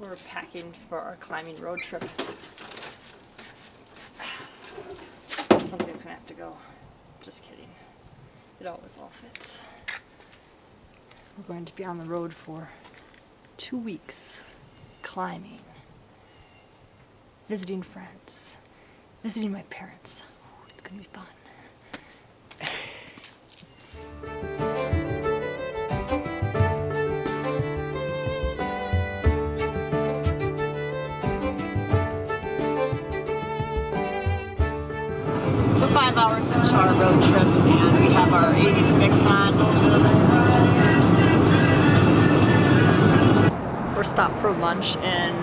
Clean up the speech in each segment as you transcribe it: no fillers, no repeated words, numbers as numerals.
We're packing for our climbing road trip. Something's gonna have to go. Just kidding. It always all fits. We're going to be on the road for 2 weeks, climbing, visiting friends, visiting my parents. Oh, it's gonna be fun. We're 5 hours into our road trip and we have our 80s mix on. We're stopped for lunch in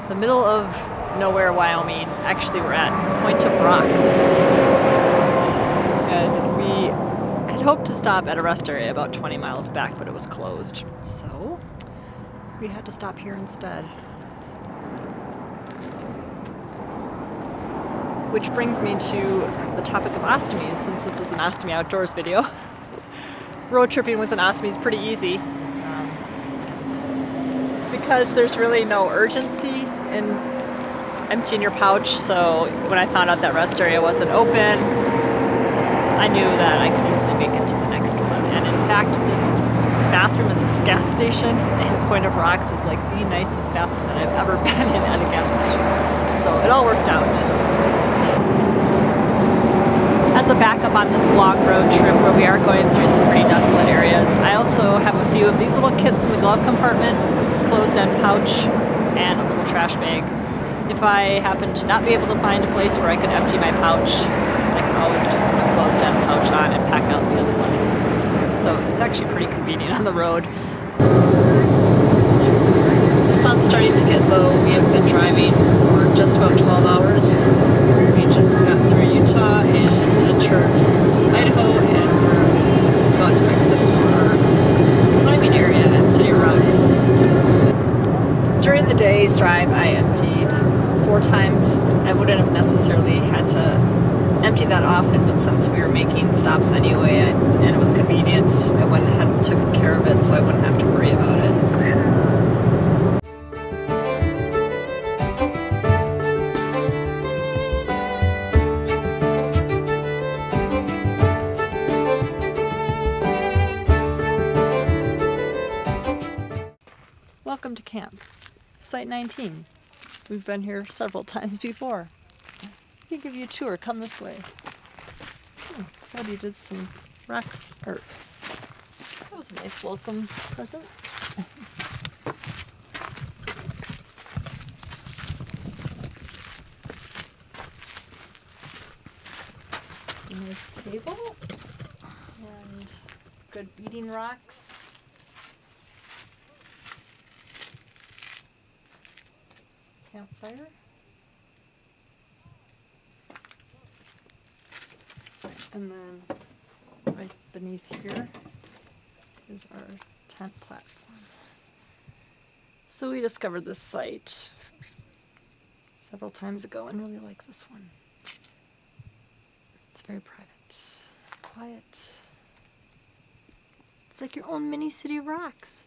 the middle of nowhere, Wyoming. Actually, we're at Point of Rocks. And we had hoped to stop at a rest area about 20 miles back, but it was closed. So we had to stop here instead. Which brings me to the topic of ostomies, since this is an Ostomy Outdoors video. Road tripping with an ostomy is pretty easy because there's really no urgency in emptying your pouch. So when I found out that rest area wasn't open, I knew that I could easily make it to the next one. And in fact, this bathroom in this gas station in Point of Rocks is like the nicest bathroom that I've ever been in at a gas station. So it all worked out. As a backup on this long road trip where we are going through some pretty desolate areas, I also have a few of these little kits in the glove compartment, closed-end pouch, and a little trash bag. If I happen to not be able to find a place where I could empty my pouch, I could always just put a closed-end pouch on and pack out the other one. So it's actually pretty convenient on the road. The sun's starting to get low. We have been driving for just about 12 hours. We just got through Utah and entered Idaho, and we're about to exit for our climbing area at City of Rocks. During the day's drive, I emptied 4 times. I wouldn't have necessarily had to empty that often, but since we were making stops anyway and it was convenient, I went ahead and took care of it so I wouldn't have to worry about it. Welcome to camp, Site 19. We've been here several times before. Let me give you a tour. Come this way. Heidi did some rock art. That was a nice welcome present. A nice table and good beating rocks. Campfire. And then right beneath here is our tent platform. So we discovered this site several times ago and really like this one. It's very private, quiet. It's like your own mini City of Rocks.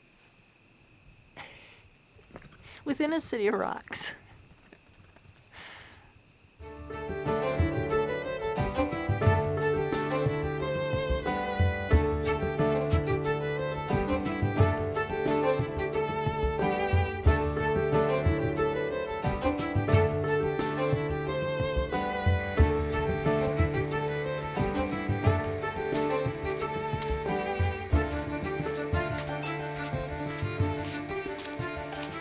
Within a City of Rocks.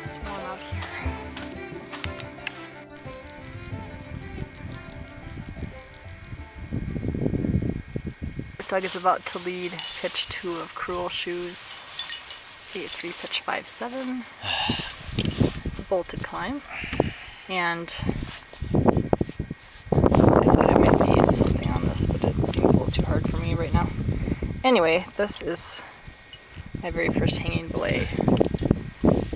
It's warm out here. Doug is about to lead pitch 2 of Cruel Shoes. A3 pitch 5-7. It's a bolted climb. And I thought I might need something on this, but it seems a little too hard for me right now. Anyway, this is my very first hanging belay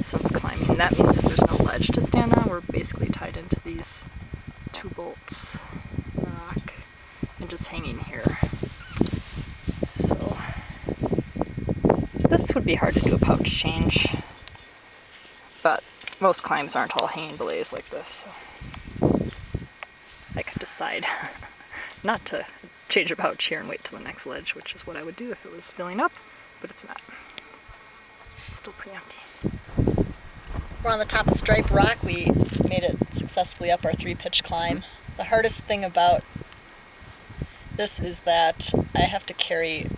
since climbing. That means that there's no ledge to stand on. We're basically tied into these 2 bolts in the rock and just hanging here. So this would be hard to do a pouch change, but most climbs aren't all hanging belays like this. So I could decide not to change a pouch here and wait till the next ledge, which is what I would do if it was filling up, but it's not. It's still pretty empty. We're on the top of Stripe Rock. We made it successfully up our 3-pitch climb. The hardest thing about this is that I have to carry,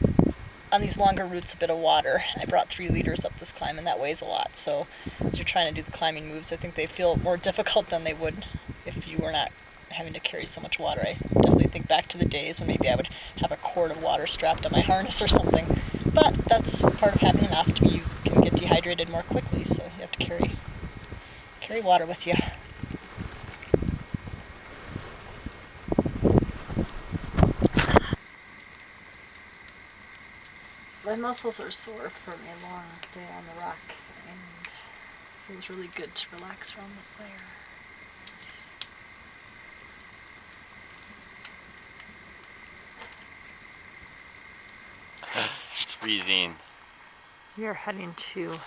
on these longer routes, a bit of water. I brought 3 liters up this climb, and that weighs a lot. So as you're trying to do the climbing moves, I think they feel more difficult than they would if you were not having to carry so much water. I definitely think back to the days when maybe I would have a quart of water strapped on my harness or something. But that's part of having an ostomy. You can get dehydrated more quickly, so you have to carry water with you. My muscles are sore from a long day on the rock, and it feels really good to relax around the fire. It's freezing. We are heading to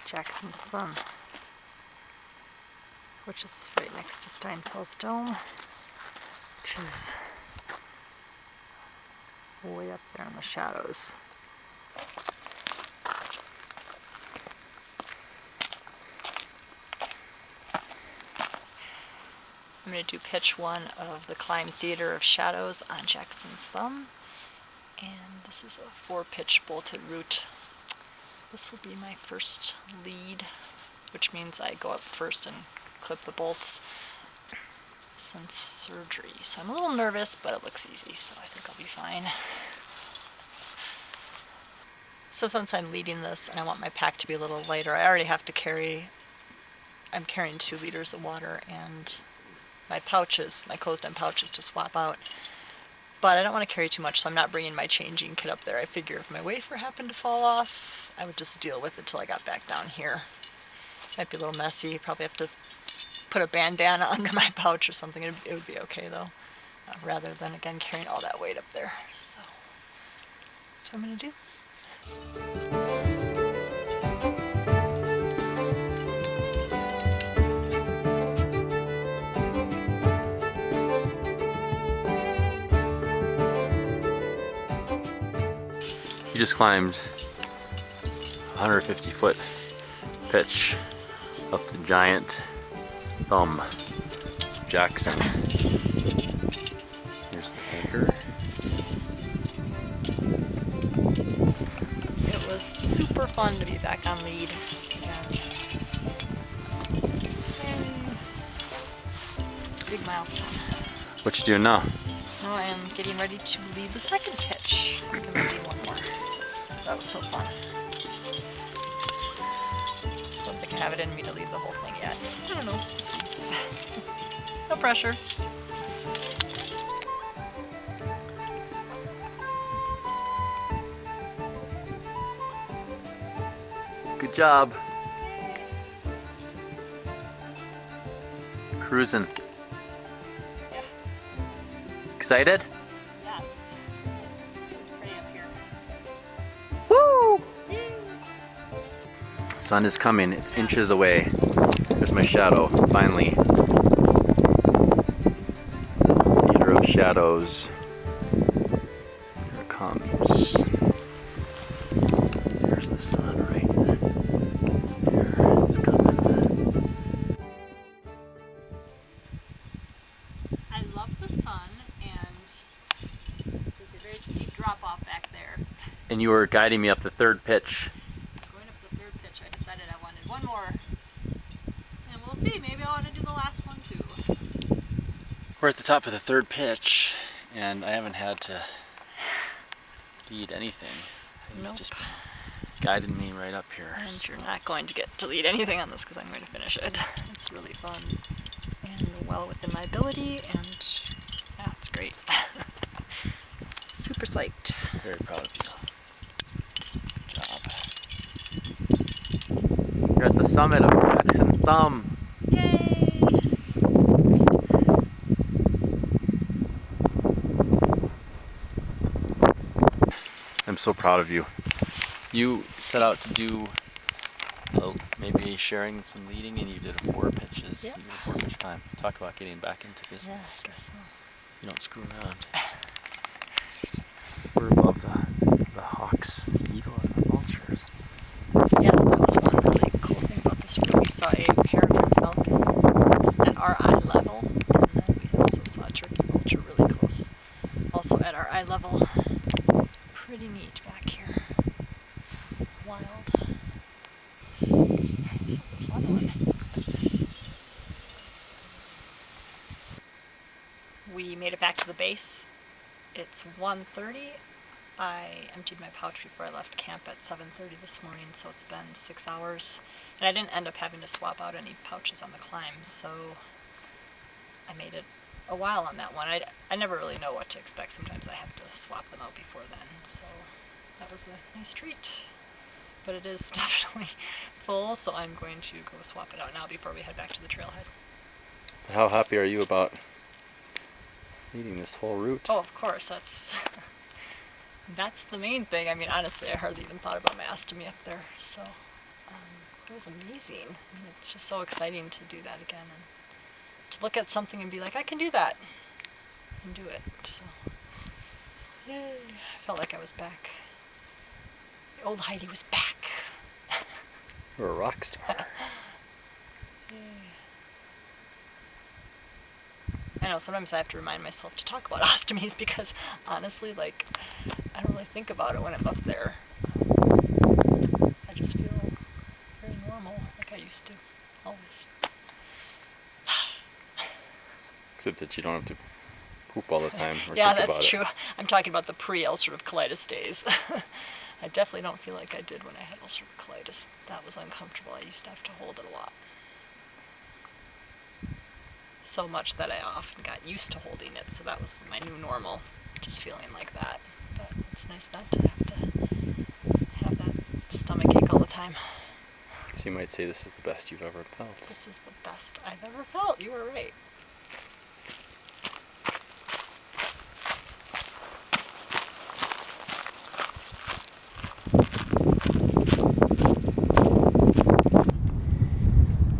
Jackson's Thumb, which is right next to Steinfels Dome, which is way up there in the shadows. I'm going to do pitch 1 of the Climb Theater of Shadows on Jackson's Thumb, and this is a 4-pitch bolted route. This will be my first lead, which means I go up first and clip the bolts since surgery. So I'm a little nervous, but it looks easy, so I think I'll be fine. So since I'm leading this and I want my pack to be a little lighter, I already have to carry, I'm carrying 2 liters of water and my pouches, my closed-end pouches to swap out. But I don't want to carry too much, so I'm not bringing my changing kit up there. I figure if my wafer happened to fall off, I would just deal with it till I got back down here. Might be a little messy. Probably have to put a bandana under my pouch or something. It would be okay though, rather than again carrying all that weight up there. So that's what I'm gonna do. You just climbed 150-foot pitch up the giant thumb, Jackson. Here's the anchor. It was super fun to be back on lead. And big milestone. What you doing now? Now I am getting ready to lead the second pitch. I'm gonna lead one more. That was so fun. Don't think I have it in me to lead the whole thing yet. I don't know. We'll see. No pressure. Good job. Cruising. Yeah. Excited? Yes. Pretty up here. Woo! Sun is coming. It's inches away. There's my shadow, finally. Theater of Shadows. Here it comes. There's the sun right there. It's coming. I love the sun, and there's a very steep drop off back there. And you were guiding me up the third pitch. Going up the third pitch, I decided I wanted one more. And we'll see, maybe I want to do the last one too. We're at the top of the third pitch, and I haven't had to lead anything. He's Nope. just guided me right up here. And you're not going to get to lead anything on this because I'm going to finish it. It's really fun and well within my ability, and yeah, it's great. Super psyched. Very proud of you. Good job. You're at the summit of Jackson's Thumb. Yay! I'm so proud of you. You set out to do a maybe sharing some leading, and you did 4 pitches. Yeah. You did a 4 pitch climb. Talk about getting back into business. Yeah, I guess so. You don't screw around. We're above the hawks, the eagles, and the vultures. Yes, that was one really cool thing about this route. We saw a peregrine falcon at our eye level, and then we also saw a turkey vulture really close, also at our eye level. Pretty neat back here. Wild. This is a fun one. We made it back to the base. It's 1:30. I emptied my pouch before I left camp at 7:30 this morning, so it's been 6 hours. And I didn't end up having to swap out any pouches on the climb, so I made it a while on that one. I never really know what to expect. Sometimes I have to swap them out before then, so that was a nice treat. But it is definitely full, so I'm going to go swap it out now before we head back to the trailhead. How happy are you about leading this whole route? Oh, of course, that's the main thing. I mean, honestly, I hardly even thought about my ostomy up there, so it was amazing. I mean, it's just so exciting to do that again and to look at something and be like, I can do that, and do it. So, yay! I felt like I was back. The old Heidi was back. You're a rock star. Yay. I know, sometimes I have to remind myself to talk about ostomies because honestly, like, I don't really think about it when I'm up there. I just feel very normal, like I used to, always. Except that you don't have to poop all the time or Yeah, think that's about true. it. I'm talking about the pre-ulcerative colitis days. I definitely don't feel like I did when I had ulcerative colitis. That was uncomfortable. I used to have to hold it a lot. So much that I often got used to holding it, so that was my new normal, just feeling like that. But it's nice not to have that stomach ache all the time. So you might say this is the best you've ever felt. This is the best I've ever felt. You were right.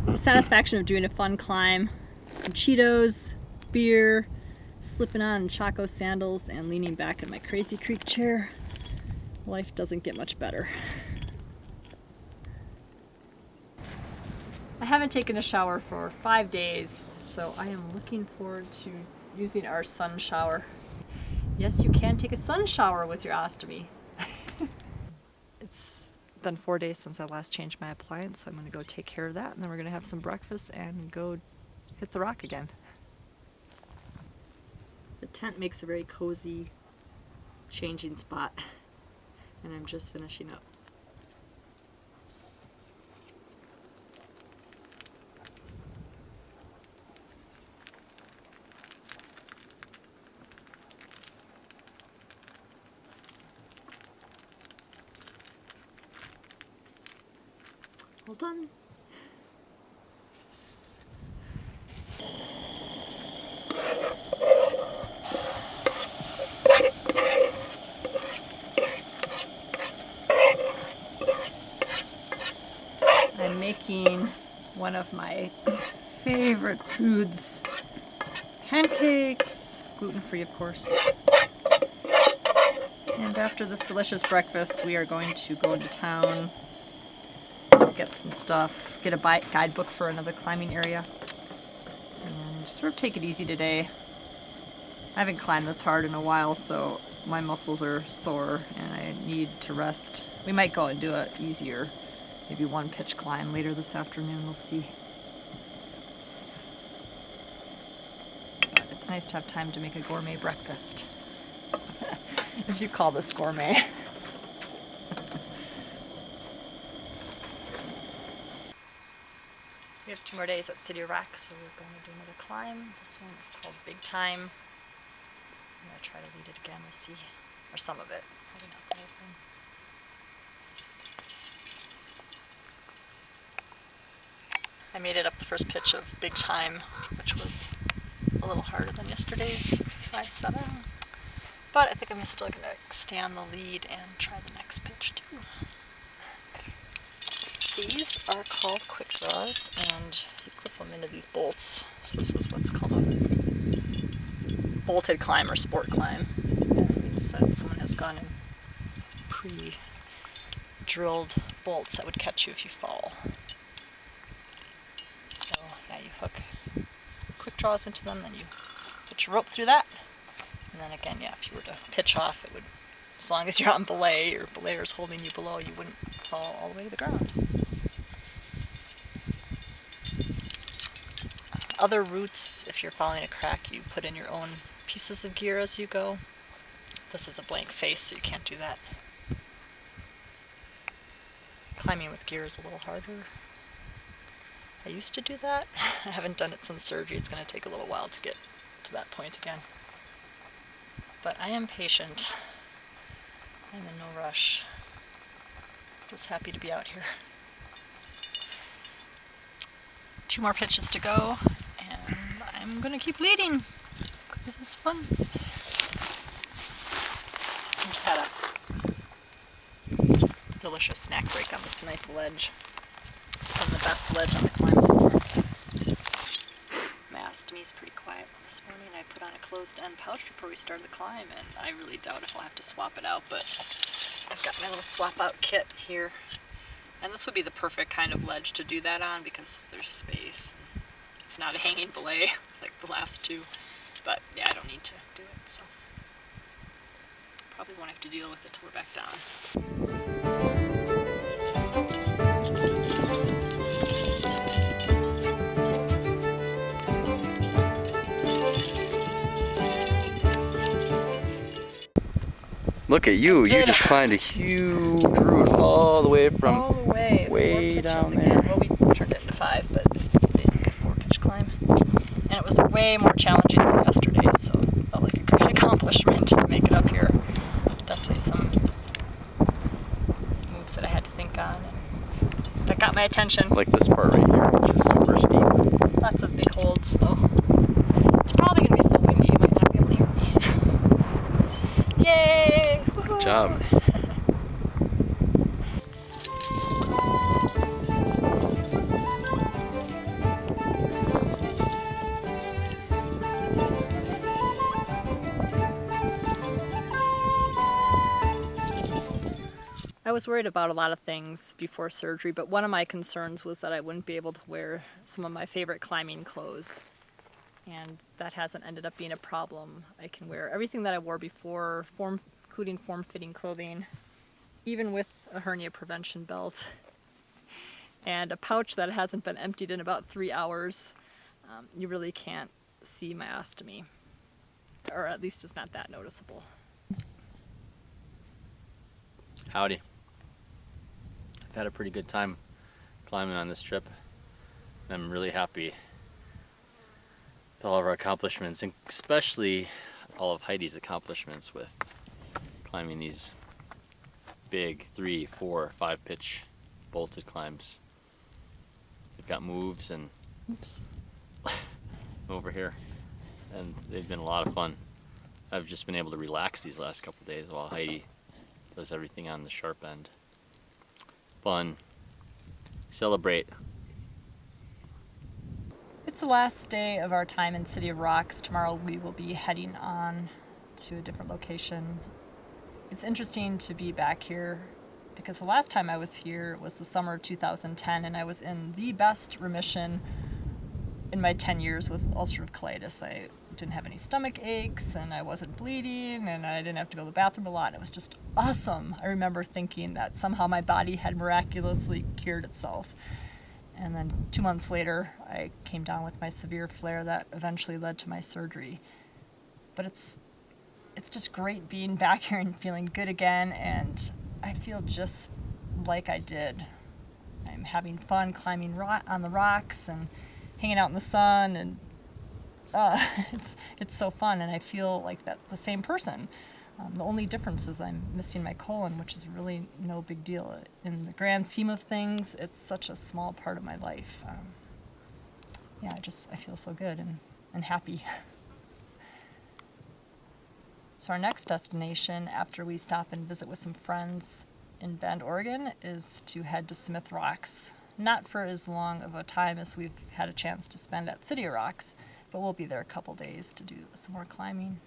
The satisfaction of doing a fun climb. Some Cheetos, beer, slipping on Chaco sandals, and leaning back in my Crazy Creek chair. Life doesn't get much better. I haven't taken a shower for 5 days, so I am looking forward to using our sun shower. Yes, you can take a sun shower with your ostomy. It's been 4 days since I last changed my appliance, so I'm going to go take care of that, and then we're going to have some breakfast and go hit the rock again. The tent makes a very cozy changing spot, and I'm just finishing up. All done. I'm making one of my favorite foods, pancakes, gluten-free of course. And after this delicious breakfast, we are going to go into town, get some stuff, get a guidebook for another climbing area, and sort of take it easy today. I haven't climbed this hard in a while, so my muscles are sore and I need to rest. We might go and do it easier. Maybe one pitch climb later this afternoon, we'll see. But it's nice to have time to make a gourmet breakfast. If you call this gourmet. We have 2 more days at City Rock, so we're going to do another climb. This one is called Big Time. I'm going to try to lead it again, we'll see. Or some of it, probably not the whole thing. I made it up the first pitch of Big Time, which was a little harder than yesterday's 5-7. But I think I'm still going to stay on the lead and try the next pitch too. These are called quick draws, and you clip them into these bolts. So this is what's called a bolted climb or sport climb. That means that someone has gone and pre-drilled bolts that would catch you if you fall. So yeah, you hook quick draws into them, then you put your rope through that, and then again, yeah, if you were to pitch off, it would, as long as you're on belay or belayers holding you below, you wouldn't fall all the way to the ground. Other routes, if you're following a crack, you put in your own pieces of gear as you go. This is a blank face, so you can't do that. Climbing with gear is a little harder. I used to do that. I haven't done it since surgery. It's going to take a little while to get to that point again. But I am patient. I'm in no rush. Just happy to be out here. 2 more pitches to go, and I'm going to keep leading because it's fun. I just had a delicious snack break on this nice ledge. It's been the best ledge on the climb so far. My ostomy is pretty quiet. This morning I put on a closed-end pouch before we started the climb, and I really doubt if I'll have to swap it out, but I've got my little swap-out kit here. And this would be the perfect kind of ledge to do that on because there's space. It's not a hanging belay like the last 2, but yeah, I don't need to do it, so probably won't have to deal with it till we're back down. Look at you, you just climbed a huge route all the way from all the way, way 4 pitches down again. there. Well, we turned it into 5, but it's basically a 4-pitch climb. And it was way more challenging than yesterday, so it felt like a great accomplishment to make it up here. Definitely some moves that I had to think on, and that got my attention. Like this part right here, which is super steep. Lots of big holds, though. It's probably going to be so windy you might not be able to hear me. Yay! Good job. I was worried about a lot of things before surgery, but one of my concerns was that I wouldn't be able to wear some of my favorite climbing clothes. And that hasn't ended up being a problem. I can wear everything that I wore before, including form-fitting clothing, even with a hernia prevention belt, and a pouch that hasn't been emptied in about 3 hours. You really can't see my ostomy, or at least it's not that noticeable. Howdy. I've had a pretty good time climbing on this trip. I'm really happy with all of our accomplishments, and especially all of Heidi's accomplishments with climbing these big 3, 4, 5 pitch bolted climbs. They've got moves and over here, and they've been a lot of fun. I've just been able to relax these last couple of days while Heidi does everything on the sharp end. Fun. Celebrate. It's the last day of our time in City of Rocks. Tomorrow we will be heading on to a different location. It's interesting to be back here because the last time I was here was the summer of 2010, and I was in the best remission in my 10 years with ulcerative colitis. I didn't have any stomach aches, and I wasn't bleeding, and I didn't have to go to the bathroom a lot. It was just awesome. I remember thinking that somehow my body had miraculously cured itself. And then 2 months later, I came down with my severe flare that eventually led to my surgery. But it's just great being back here and feeling good again, and I feel just like I did. I'm having fun climbing on the rocks and hanging out in the sun, and it's so fun, and I feel like the same person. The only difference is I'm missing my colon, which is really no big deal. In the grand scheme of things, it's such a small part of my life. Yeah, I feel so good and happy. So our next destination, after we stop and visit with some friends, in Bend, Oregon, is to head to Smith Rocks. Not for as long of a time as we've had a chance to spend at City of Rocks, but we'll be there a couple days to do some more climbing.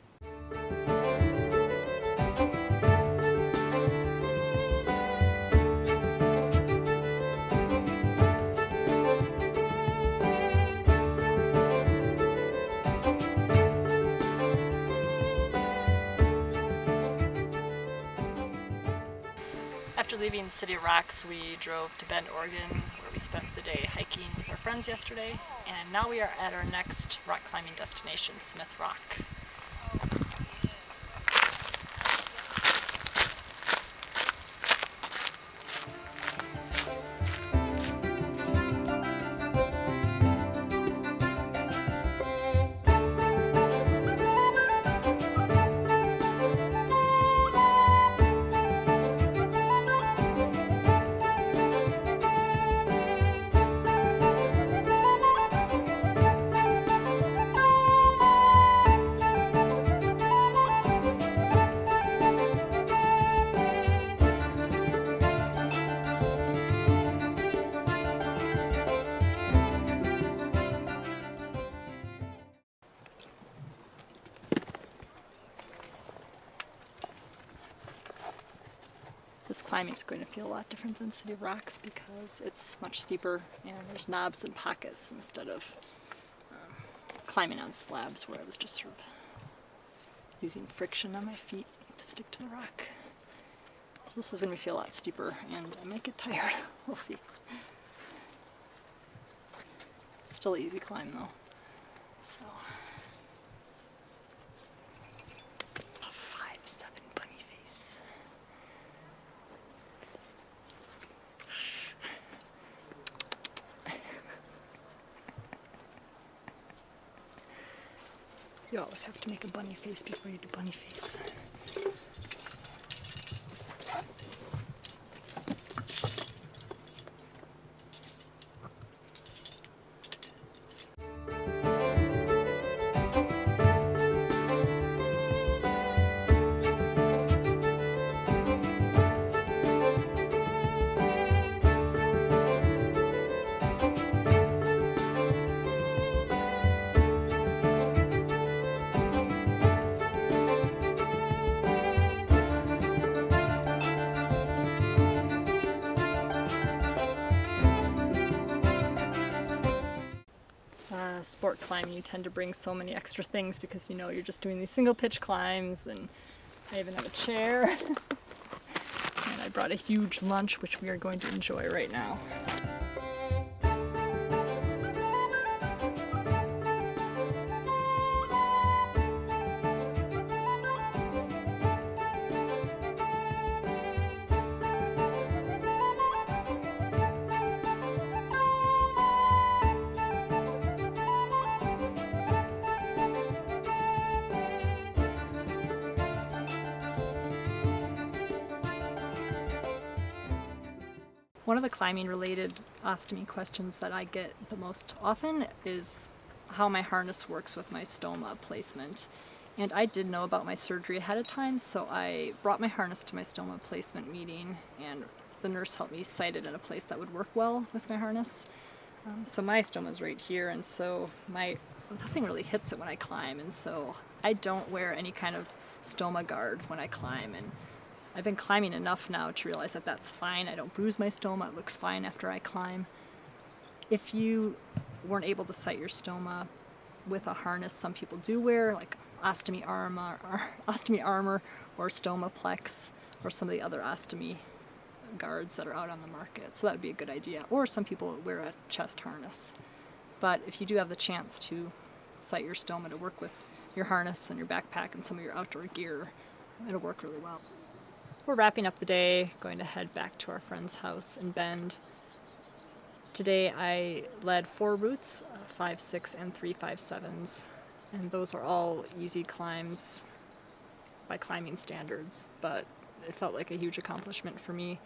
After leaving City of Rocks, we drove to Bend, Oregon, where we spent the day hiking with our friends yesterday, and now we are at our next rock climbing destination, Smith Rock. This climbing is going to feel a lot different than City of Rocks because it's much steeper and there's knobs and pockets instead of climbing on slabs where I was just sort of using friction on my feet to stick to the rock. So this is going to feel a lot steeper and I might get tired. We'll see. It's still an easy climb though. So. A 5'7" bunny face. You always have to make a bunny face before you do bunny face. Sport climbing, you tend to bring so many extra things because you know you're just doing these single pitch climbs, and I even have a chair. And I brought a huge lunch which we are going to enjoy right now. One of the climbing related ostomy questions that I get the most often is how my harness works with my stoma placement. And I did know about my surgery ahead of time, so I brought my harness to my stoma placement meeting and the nurse helped me site it in a place that would work well with my harness. So my stoma is right here, and so nothing really hits it when I climb, and so I don't wear any kind of stoma guard when I climb. And I've been climbing enough now to realize that that's fine. I don't bruise my stoma. It looks fine after I climb. If you weren't able to site your stoma with a harness, some people do wear like ostomy armor or Stomaplex or some of the other ostomy guards that are out on the market. So that would be a good idea. Or some people wear a chest harness. But if you do have the chance to site your stoma to work with your harness and your backpack and some of your outdoor gear, it'll work really well. We're wrapping up the day, going to head back to our friend's house in Bend. Today I led 4 routes, 5, 6, and 3 5/7s, and those are all easy climbs by climbing standards, but it felt like a huge accomplishment for me.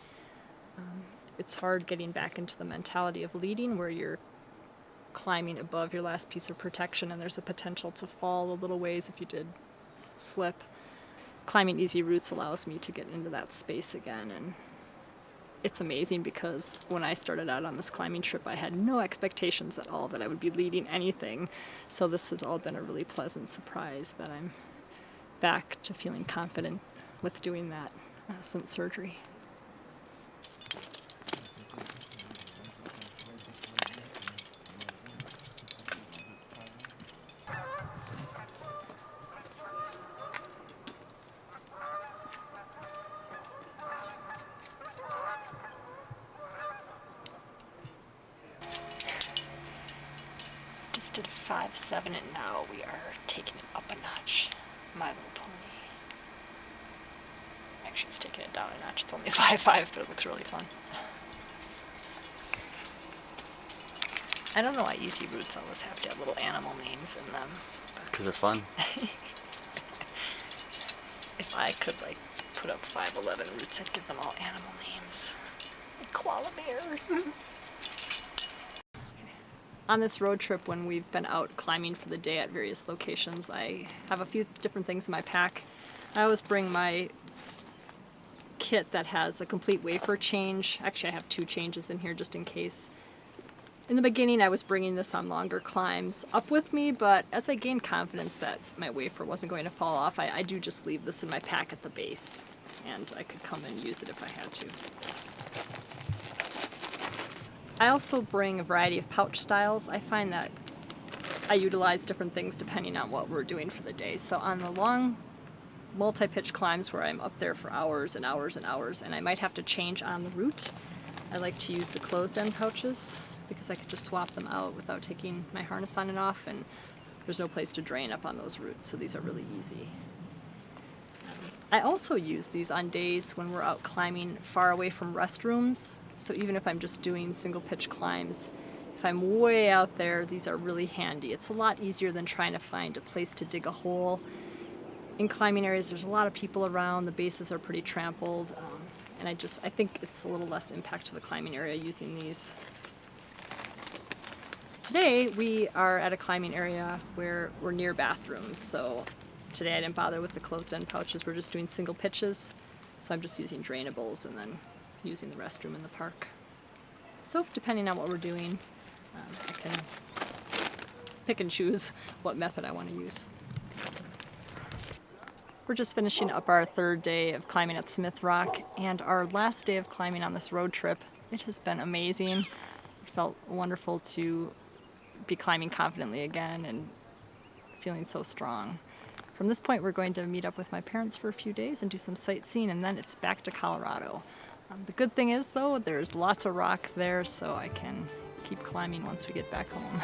It's hard getting back into the mentality of leading where you're climbing above your last piece of protection and there's a potential to fall a little ways if you did slip. Climbing easy routes allows me to get into that space again and it's amazing because when I started out on this climbing trip, I had no expectations at all that I would be leading anything. So this has all been a really pleasant surprise that I'm back to feeling confident with doing that since surgery. Just did 5-7 and now we are taking it up a notch. My Little Pony. Actually, it's taking it down a notch. It's only a 5-5, but it looks really fun. I don't know why easy routes always have to have little animal names in them. Because they're fun. If I could, like, put up 5'11" routes, I'd give them all animal names. Like koala bear. On this road trip, when we've been out climbing for the day at various locations, I have a few different things in my pack. I always bring my kit that has a complete wafer change. Actually, I have 2 changes in here just in case. In the beginning, I was bringing this on longer climbs up with me, but as I gained confidence that my wafer wasn't going to fall off, I do just leave this in my pack at the base, and I could come and use it if I had to. I also bring a variety of pouch styles. I find that I utilize different things depending on what we're doing for the day. So on the long multi-pitch climbs where I'm up there for hours and hours and hours, and I might have to change on the route, I like to use the closed-end pouches because I could just swap them out without taking my harness on and off, and there's no place to drain up on those routes, so these are really easy. I also use these on days when we're out climbing far away from restrooms, so even if I'm just doing single pitch climbs, if I'm way out there, these are really handy. It's a lot easier than trying to find a place to dig a hole. In climbing areas, there's a lot of people around, the bases are pretty trampled, and I think it's a little less impact to the climbing area using these. Today we are at a climbing area where we're near bathrooms, so today I didn't bother with the closed-end pouches. We're just doing single pitches, so I'm just using drainables and then using the restroom in the park. So depending on what we're doing, I can pick and choose what method I want to use. We're just finishing up our 3rd day of climbing at Smith Rock, and our last day of climbing on this road trip. It has been amazing. It felt wonderful to be climbing confidently again and feeling so strong. From this point, we're going to meet up with my parents for a few days and do some sightseeing, and then it's back to Colorado. The good thing is, though, there's lots of rock there, so I can keep climbing once we get back home.